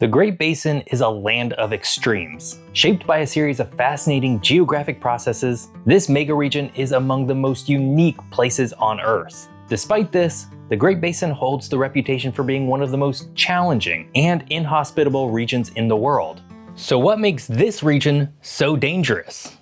The Great Basin is a land of extremes. Shaped by a series of fascinating geographic processes, this megaregion is among the most unique places on Earth. Despite this, the Great Basin holds the reputation for being one of the most challenging and inhospitable regions in the world. So what makes this region so dangerous?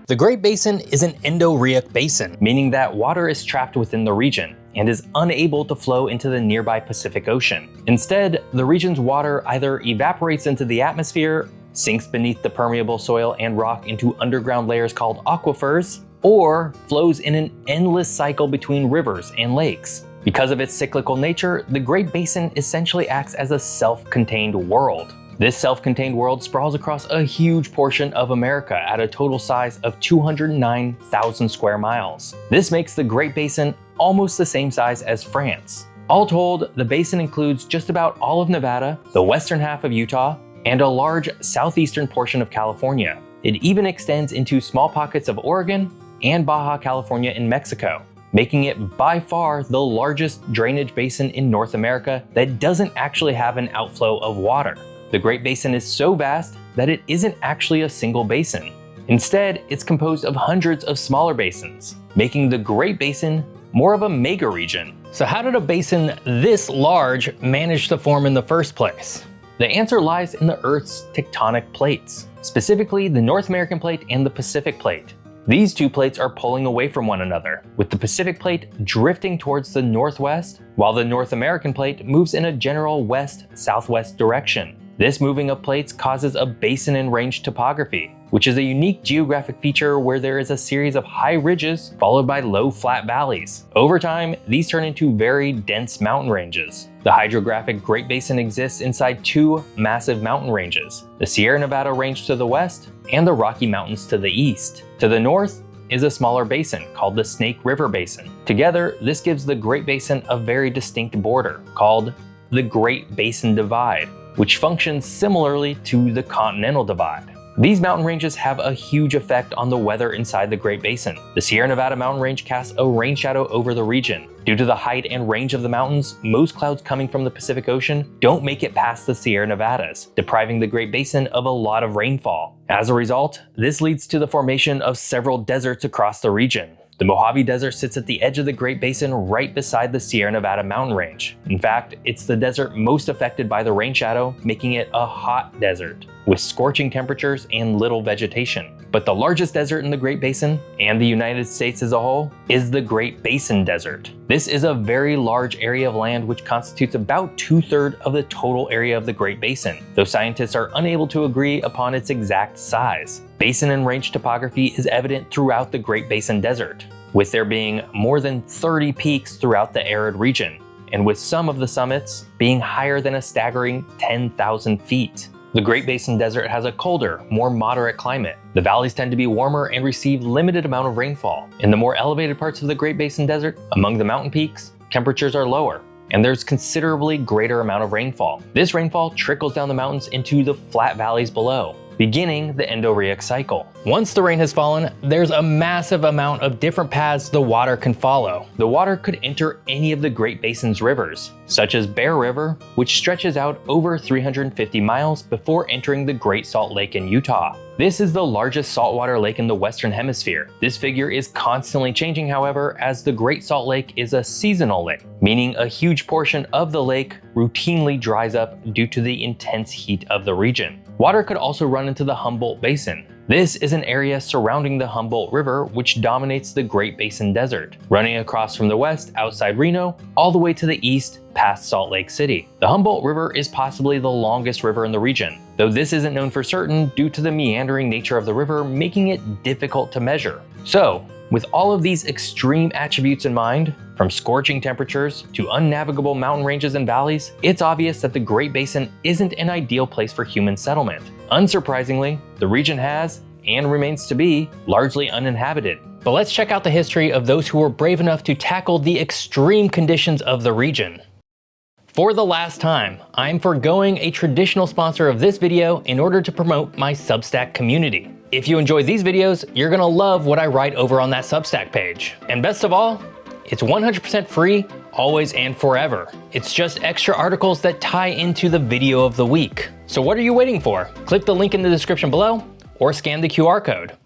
The Great Basin is an endorheic basin, meaning that water is trapped within the region and is unable to flow into the nearby Pacific Ocean. Instead, the region's water either evaporates into the atmosphere, sinks beneath the permeable soil and rock into underground layers called aquifers, or flows in an endless cycle between rivers and lakes. Because of its cyclical nature, the Great Basin essentially acts as a self-contained world. This self-contained world sprawls across a huge portion of America at a total size of 209,000 square miles. This makes the Great Basin almost the same size as France. All told, the basin includes just about all of Nevada, the western half of Utah, and a large southeastern portion of California. It even extends into small pockets of Oregon and Baja California in Mexico, making it by far the largest drainage basin in North America that doesn't actually have an outflow of water. The Great Basin is so vast that it isn't actually a single basin. Instead, it's composed of hundreds of smaller basins, making the Great Basin more of a mega region. So how did a basin this large manage to form in the first place? The answer lies in the Earth's tectonic plates, specifically the North American plate and the Pacific plate. These two plates are pulling away from one another, with the Pacific plate drifting towards the northwest, while the North American plate moves in a general west-southwest direction. This moving of plates causes a basin and range topography, which is a unique geographic feature where there is a series of high ridges followed by low flat valleys. Over time, these turn into very dense mountain ranges. The hydrographic Great Basin exists inside two massive mountain ranges, the Sierra Nevada range to the west and the Rocky Mountains to the east. To the north is a smaller basin called the Snake River Basin. Together, this gives the Great Basin a very distinct border called the Great Basin Divide, which functions similarly to the Continental Divide. These mountain ranges have a huge effect on the weather inside the Great Basin. The Sierra Nevada mountain range casts a rain shadow over the region. Due to the height and range of the mountains, most clouds coming from the Pacific Ocean don't make it past the Sierra Nevadas, depriving the Great Basin of a lot of rainfall. As a result, this leads to the formation of several deserts across the region. The Mojave Desert sits at the edge of the Great Basin right beside the Sierra Nevada mountain range. In fact, it's the desert most affected by the rain shadow, making it a hot desert, with scorching temperatures and little vegetation. But the largest desert in the Great Basin, and the United States as a whole, is the Great Basin Desert. This is a very large area of land which constitutes about 2/3 of the total area of the Great Basin, though scientists are unable to agree upon its exact size. Basin and range topography is evident throughout the Great Basin Desert, with there being more than 30 peaks throughout the arid region, and with some of the summits being higher than a staggering 10,000 feet. The Great Basin Desert has a colder, more moderate climate. The valleys tend to be warmer and receive limited amount of rainfall. In the more elevated parts of the Great Basin Desert, among the mountain peaks, temperatures are lower, and there's considerably greater amount of rainfall. This rainfall trickles down the mountains into the flat valleys below, beginning the endorheic cycle. Once the rain has fallen, there's a massive amount of different paths the water can follow. The water could enter any of the Great Basin's rivers, such as Bear River, which stretches out over 350 miles before entering the Great Salt Lake in Utah. This is the largest saltwater lake in the Western Hemisphere. This figure is constantly changing, however, as the Great Salt Lake is a seasonal lake, meaning a huge portion of the lake routinely dries up due to the intense heat of the region. Water could also run into the Humboldt Basin. This is an area surrounding the Humboldt River which dominates the Great Basin Desert, running across from the west outside Reno all the way to the east past Salt Lake City. The Humboldt River is possibly the longest river in the region, though this isn't known for certain due to the meandering nature of the river making it difficult to measure. So, with all of these extreme attributes in mind, from scorching temperatures to unnavigable mountain ranges and valleys, it's obvious that the Great Basin isn't an ideal place for human settlement. Unsurprisingly, the region has, and remains to be, largely uninhabited. But let's check out the history of those who were brave enough to tackle the extreme conditions of the region. For the last time, I'm forgoing a traditional sponsor of this video in order to promote my Substack community. If you enjoy these videos, you're gonna love what I write over on that Substack page. And best of all, it's 100% free always and forever. It's just extra articles that tie into the video of the week. So what are you waiting for? Click the link in the description below or scan the QR code.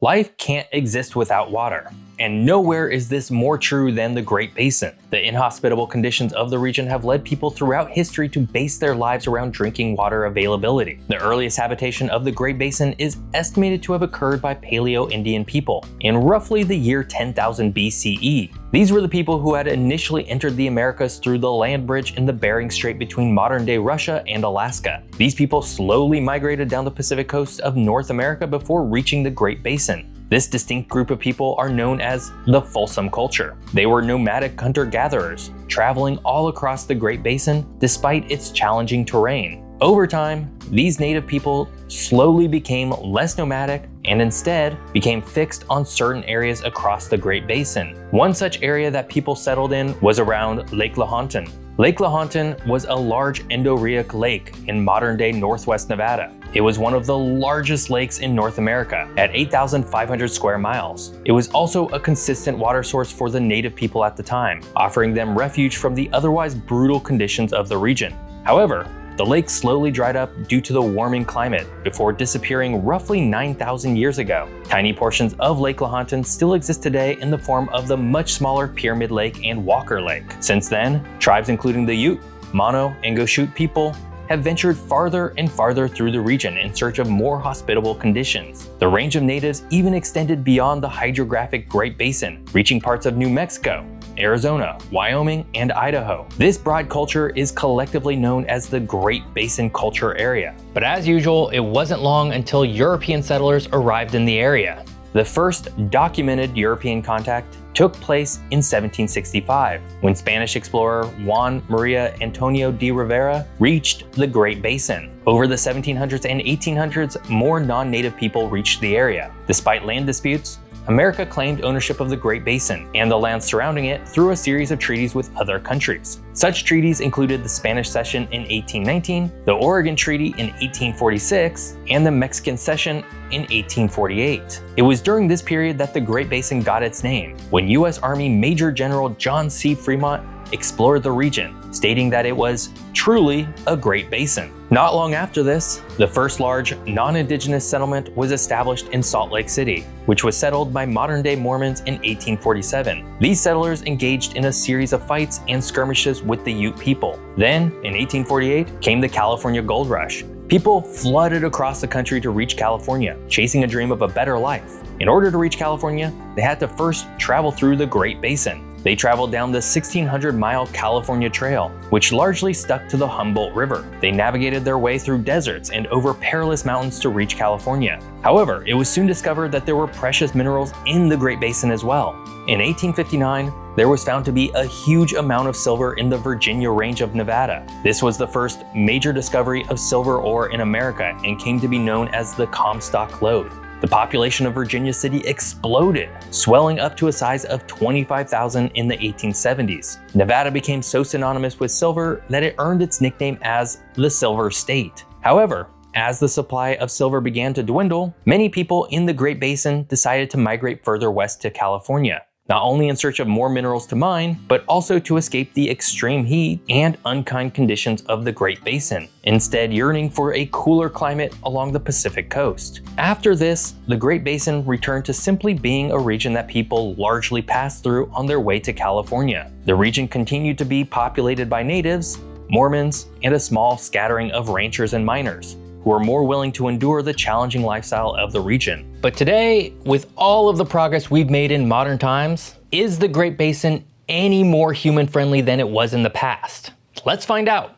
Life can't exist without water, and nowhere is this more true than the Great Basin. The inhospitable conditions of the region have led people throughout history to base their lives around drinking water availability. The earliest habitation of the Great Basin is estimated to have occurred by Paleo-Indian people in roughly the year 10,000 BCE. These were the people who had initially entered the Americas through the land bridge in the Bering Strait between modern-day Russia and Alaska. These people slowly migrated down the Pacific coast of North America before reaching the Great Basin. This distinct group of people are known as the Folsom culture. They were nomadic hunter-gatherers, traveling all across the Great Basin despite its challenging terrain. Over time, these native people slowly became less nomadic and instead became fixed on certain areas across the Great Basin. One such area that people settled in was around Lake Lahontan. Lake Lahontan was a large endorheic lake in modern-day northwest Nevada. It was one of the largest lakes in North America at 8,500 square miles. It was also a consistent water source for the native people at the time, offering them refuge from the otherwise brutal conditions of the region. However, the lake slowly dried up due to the warming climate before disappearing roughly 9,000 years ago. Tiny portions of Lake Lahontan still exist today in the form of the much smaller Pyramid Lake and Walker Lake. Since then, tribes including the Ute, Mono, and Goshute people have ventured farther and farther through the region in search of more hospitable conditions. The range of natives even extended beyond the hydrographic Great Basin, reaching parts of New Mexico, Arizona, Wyoming, and Idaho. This broad culture is collectively known as the Great Basin Culture Area. But as usual, it wasn't long until European settlers arrived in the area. The first documented European contact took place in 1765, when Spanish explorer Juan Maria Antonio de Rivera reached the Great Basin. Over the 1700s and 1800s, more non-native people reached the area. Despite land disputes, America claimed ownership of the Great Basin and the land surrounding it through a series of treaties with other countries. Such treaties included the Spanish Cession in 1819, the Oregon Treaty in 1846, and the Mexican Cession in 1848. It was during this period that the Great Basin got its name, when U.S. Army Major General John C. Fremont explored the region, stating that it was truly a Great Basin. Not long after this, the first large non-indigenous settlement was established in Salt Lake City, which was settled by modern-day Mormons in 1847. These settlers engaged in a series of fights and skirmishes with the Ute people. Then, in 1848, came the California Gold Rush. People flooded across the country to reach California, chasing a dream of a better life. In order to reach California, they had to first travel through the Great Basin. They traveled down the 1,600-mile California Trail, which largely stuck to the Humboldt River. They navigated their way through deserts and over perilous mountains to reach California. However, it was soon discovered that there were precious minerals in the Great Basin as well. In 1859, there was found to be a huge amount of silver in the Virginia Range of Nevada. This was the first major discovery of silver ore in America and came to be known as the Comstock Lode. The population of Virginia City exploded, swelling up to a size of 25,000 in the 1870s. Nevada became so synonymous with silver that it earned its nickname as the Silver State. However, as the supply of silver began to dwindle, many people in the Great Basin decided to migrate further west to California, not only in search of more minerals to mine, but also to escape the extreme heat and unkind conditions of the Great Basin, instead yearning for a cooler climate along the Pacific coast. After this, the Great Basin returned to simply being a region that people largely passed through on their way to California. The region continued to be populated by natives, Mormons, and a small scattering of ranchers and miners, who are more willing to endure the challenging lifestyle of the region. But today, with all of the progress we've made in modern times, is the Great Basin any more human-friendly than it was in the past? Let's find out.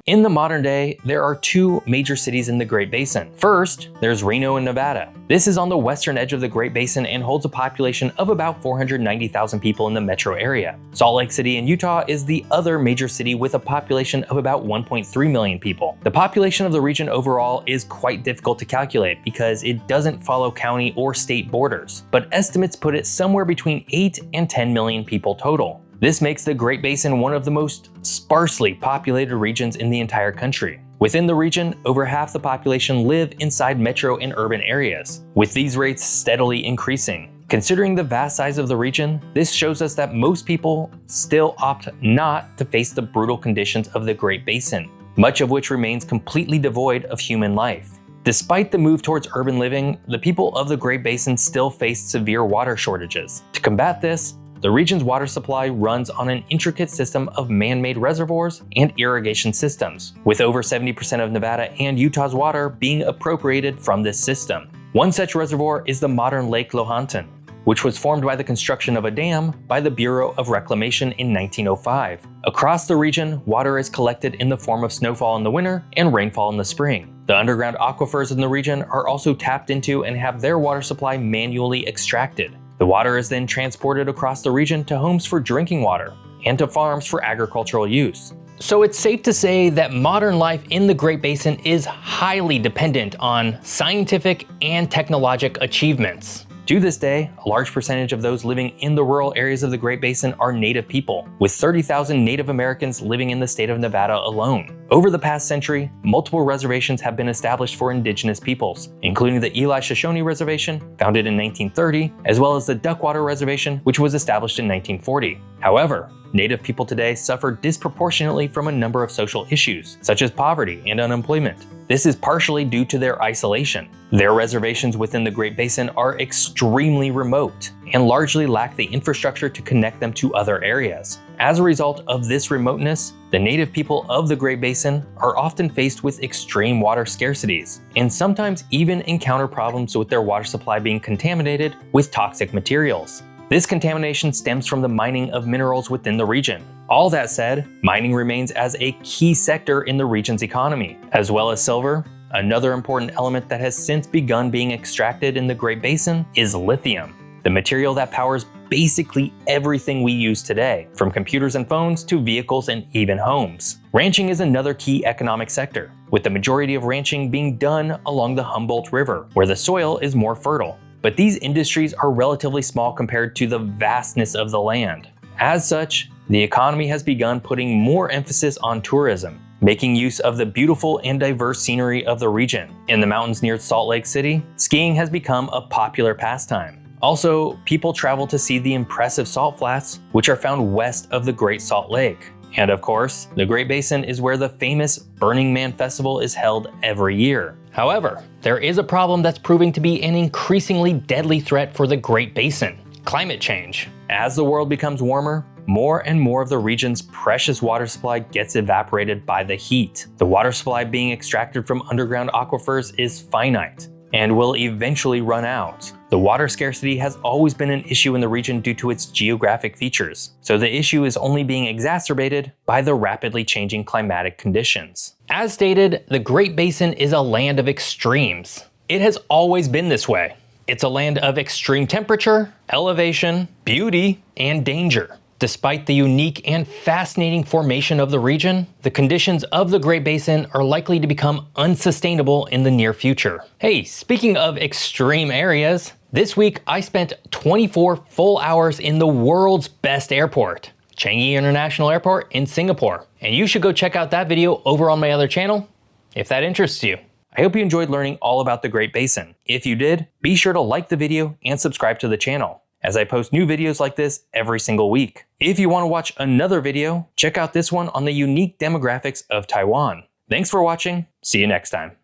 In the modern day, there are two major cities in the Great Basin. First, there's Reno in Nevada. This is on the western edge of the Great Basin and holds a population of about 490,000 people in the metro area. Salt Lake City in Utah is the other major city with a population of about 1.3 million people. The population of the region overall is quite difficult to calculate because it doesn't follow county or state borders, but estimates put it somewhere between 8 and 10 million people total. This makes the Great Basin one of the most sparsely populated regions in the entire country. Within the region, over half the population live inside metro and urban areas, with these rates steadily increasing. Considering the vast size of the region, this shows us that most people still opt not to face the brutal conditions of the Great Basin, much of which remains completely devoid of human life. Despite the move towards urban living, the people of the Great Basin still face severe water shortages. To combat this, the region's water supply runs on an intricate system of man-made reservoirs and irrigation systems, with over 70% of Nevada and Utah's water being appropriated from this system. One such reservoir is the modern Lake Lohontan, which was formed by the construction of a dam by the Bureau of Reclamation in 1905. Across the region, water is collected in the form of snowfall in the winter and rainfall in the spring. The underground aquifers in the region are also tapped into and have their water supply manually extracted. The water is then transported across the region to homes for drinking water and to farms for agricultural use. So it's safe to say that modern life in the Great Basin is highly dependent on scientific and technologic achievements. To this day, a large percentage of those living in the rural areas of the Great Basin are Native people, with 30,000 Native Americans living in the state of Nevada alone. Over the past century, multiple reservations have been established for indigenous peoples, including the E1ULife Shoshone Reservation, founded in 1930, as well as the Duckwater Reservation, which was established in 1940. However, Native people today suffer disproportionately from a number of social issues, such as poverty and unemployment. This is partially due to their isolation. Their reservations within the Great Basin are extremely remote and largely lack the infrastructure to connect them to other areas. As a result of this remoteness, the Native people of the Great Basin are often faced with extreme water scarcities, and sometimes even encounter problems with their water supply being contaminated with toxic materials. This contamination stems from the mining of minerals within the region. All that said, mining remains as a key sector in the region's economy, as well as silver. Another important element that has since begun being extracted in the Great Basin is lithium, the material that powers basically everything we use today, from computers and phones to vehicles and even homes. Ranching is another key economic sector, with the majority of ranching being done along the Humboldt River, where the soil is more fertile. But these industries are relatively small compared to the vastness of the land. As such, the economy has begun putting more emphasis on tourism, making use of the beautiful and diverse scenery of the region. In the mountains near Salt Lake City, skiing has become a popular pastime. Also, people travel to see the impressive salt flats, which are found west of the Great Salt Lake. And of course, the Great Basin is where the famous Burning Man Festival is held every year. However, there is a problem that's proving to be an increasingly deadly threat for the Great Basin: climate change. As the world becomes warmer, more and more of the region's precious water supply gets evaporated by the heat. The water supply being extracted from underground aquifers is finite and will eventually run out. The water scarcity has always been an issue in the region due to its geographic features, so the issue is only being exacerbated by the rapidly changing climatic conditions. As stated, the Great Basin is a land of extremes. It has always been this way. It's a land of extreme temperature, elevation, beauty, and danger. Despite the unique and fascinating formation of the region, the conditions of the Great Basin are likely to become unsustainable in the near future. Hey, speaking of extreme areas, this week I spent 24 full hours in the world's best airport, Changi International Airport in Singapore. And you should go check out that video over on my other channel if that interests you. I hope you enjoyed learning all about the Great Basin. If you did, be sure to like the video and subscribe to the channel, as I post new videos like this every single week. If you want to watch another video, check out this one on the unique demographics of Taiwan. Thanks for watching. See you next time.